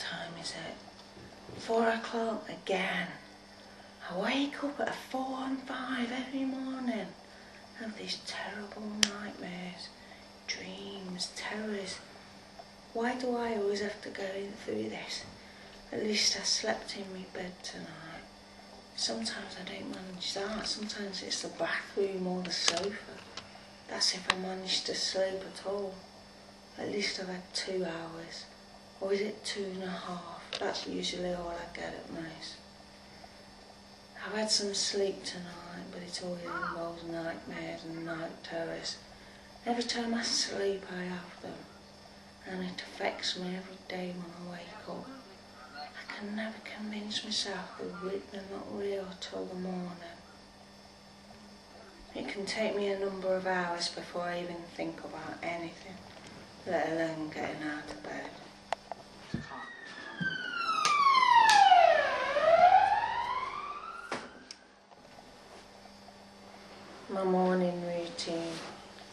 time is it? 4 o'clock again. I wake up at 4 and 5 every morning. I have these terrible nightmares, dreams, terrors. Why do I always have to go through this? At least I slept in my bed tonight. Sometimes I don't manage that. Sometimes it's the bathroom or the sofa. That's if I manage to sleep at all. At least I've had 2 hours. Or is it 2.5? That's usually all I get at most. I've had some sleep tonight, but it always involves nightmares and night terrors. Every time I sleep I have them, and it affects me every day when I wake up. I can never convince myself that they're not real till the morning. It can take me a number of hours before I even think about anything, let alone getting out of bed. My morning routine,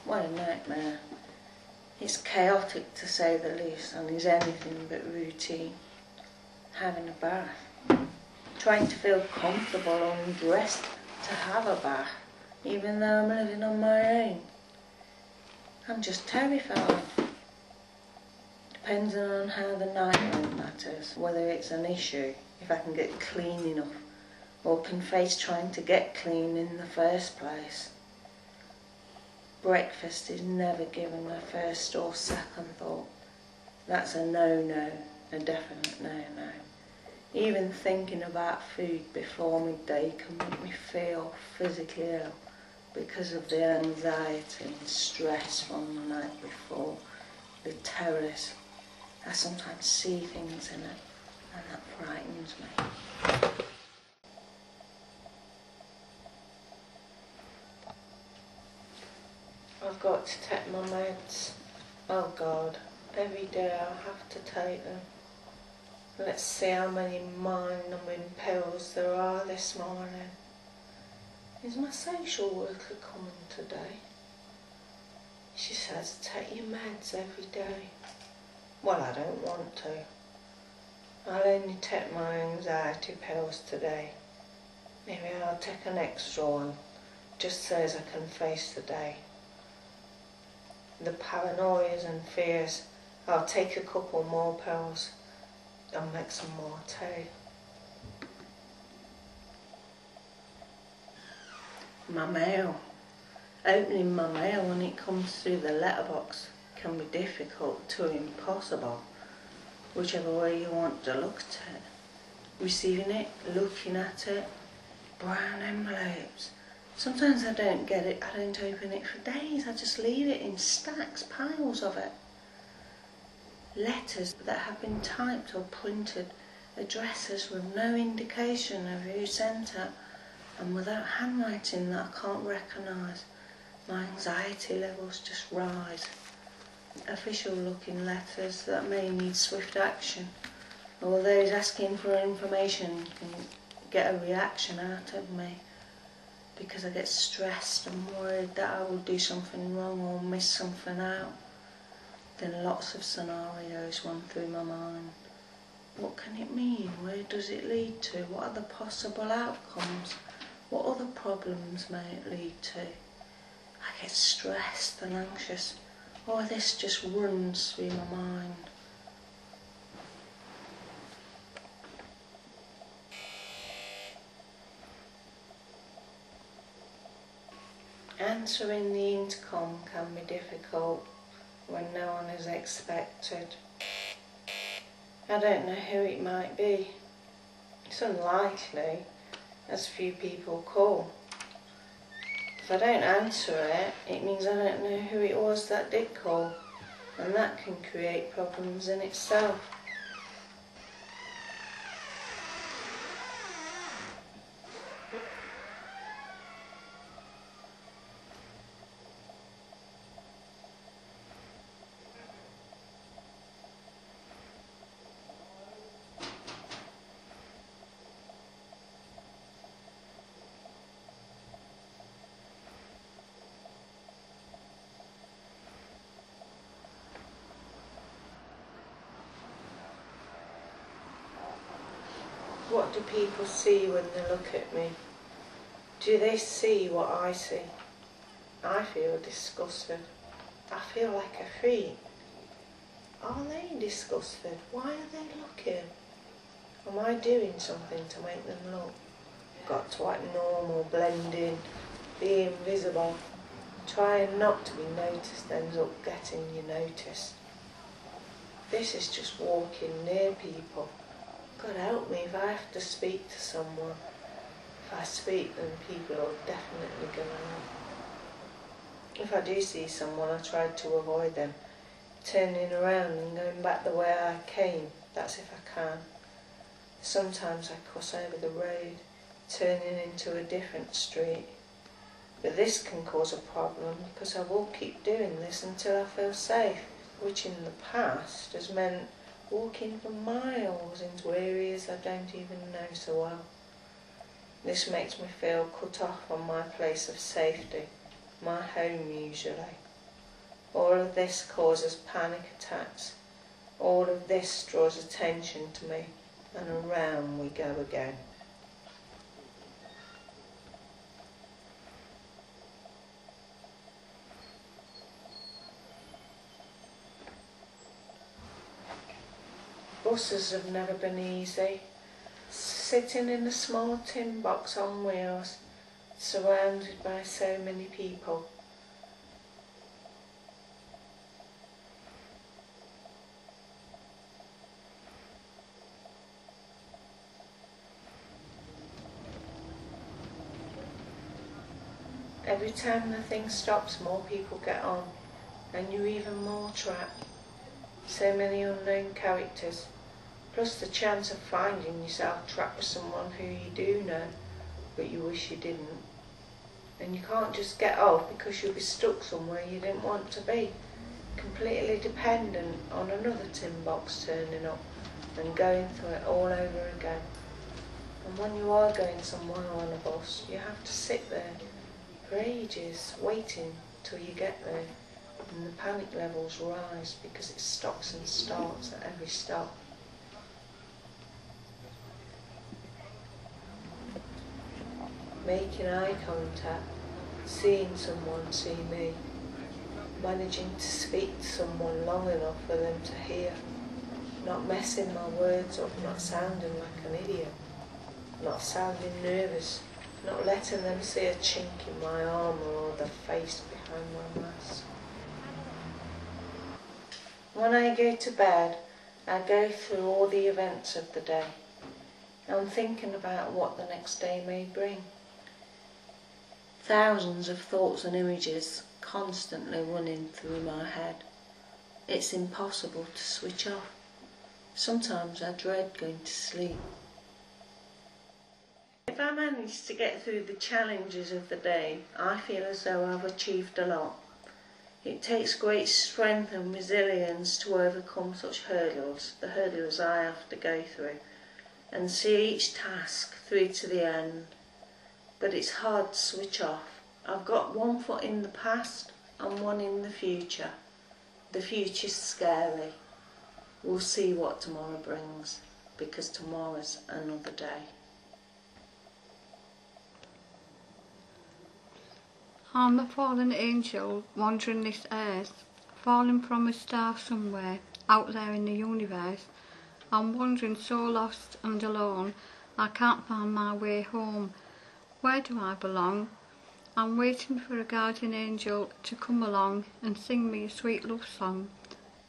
what a nightmare. It's chaotic to say the least, and is anything but routine. Having a bath, trying to feel comfortable and dressed to have a bath, even though I'm living on my own. I'm just terrified. Depending on how the night went, that is, whether it's an issue, if I can get clean enough, or can face trying to get clean in the first place. Breakfast is never given a first or second thought. That's a no-no, a definite no-no. Even thinking about food before midday can make me feel physically ill because of the anxiety and stress from the night before, the terrors. I sometimes see things in it, and that frightens me. I've got to take my meds. Oh God, every day I'll have to take them. Let's see how many mind-numbing pills there are this morning. Is my social worker coming today? She says take your meds every day. Well, I don't want to. I'll only take my anxiety pills today. Maybe I'll take an extra one, just so as I can face the day. The paranoias and fears, I'll take a couple more pills and make some more tea. My mail. Opening my mail when it comes through the letterbox can be difficult to impossible, whichever way you want to look at it. Receiving it, looking at it, brown envelopes. Sometimes I don't get it, I don't open it for days, I just leave it in stacks, piles of it. Letters that have been typed or printed, addresses with no indication of who sent it, and without handwriting that I can't recognise. My anxiety levels just rise. Official looking letters that may need swift action, or those asking for information can get a reaction out of me, because I get stressed and worried that I will do something wrong or miss something out. Then lots of scenarios run through my mind. What can it mean? Where does it lead to? What are the possible outcomes? What other problems may it lead to? I get stressed and anxious. All this just runs through my mind. Answering the intercom can be difficult when no one is expected. I don't know who it might be. It's unlikely, as few people call. If I don't answer it, it means I don't know who it was that did call, and that can create problems in itself. What do people see when they look at me? Do they see what I see? I feel disgusted. I feel like a freak. Are they disgusted? Why are they looking? Am I doing something to make them look? Got to act normal, blend in, be invisible. Trying not to be noticed ends up getting you noticed. This is just walking near people. God help me if I have to speak to someone. If I speak, then people are definitely going to know. If I do see someone, I try to avoid them, turning around and going back the way I came. That's if I can. Sometimes I cross over the road, turning into a different street. But this can cause a problem because I will keep doing this until I feel safe, which in the past has meant walking for miles into areas I don't even know so well. This makes me feel cut off from my place of safety, my home usually. All of this causes panic attacks. All of this draws attention to me, and around we go again. Buses have never been easy. Sitting in a small tin box on wheels, surrounded by so many people. Every time the thing stops, more people get on, and you're even more trapped. So many unknown characters, plus the chance of finding yourself trapped with someone who you do know, but you wish you didn't. And you can't just get off because you'll be stuck somewhere you didn't want to be, completely dependent on another tin box turning up and going through it all over again. And when you are going somewhere on a bus, you have to sit there for ages, waiting till you get there, and the panic levels rise because it stops and starts at every stop. Making eye contact, seeing someone see me, managing to speak to someone long enough for them to hear, not messing my words up, not sounding like an idiot, not sounding nervous, not letting them see a chink in my armour or the face behind my mask. When I go to bed, I go through all the events of the day. I'm thinking about what the next day may bring. Thousands of thoughts and images constantly running through my head. It's impossible to switch off. Sometimes I dread going to sleep. If I manage to get through the challenges of the day, I feel as though I've achieved a lot. It takes great strength and resilience to overcome such hurdles, the hurdles I have to go through, and see each task through to the end. But it's hard to switch off. I've got one foot in the past and one in the future. The future's scary. We'll see what tomorrow brings, because tomorrow's another day. I'm a fallen angel wandering this earth, falling from a star somewhere out there in the universe. I'm wandering so lost and alone, I can't find my way home. Where do I belong? I'm waiting for a guardian angel to come along and sing me a sweet love song.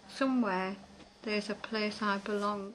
Somewhere there's a place I belong.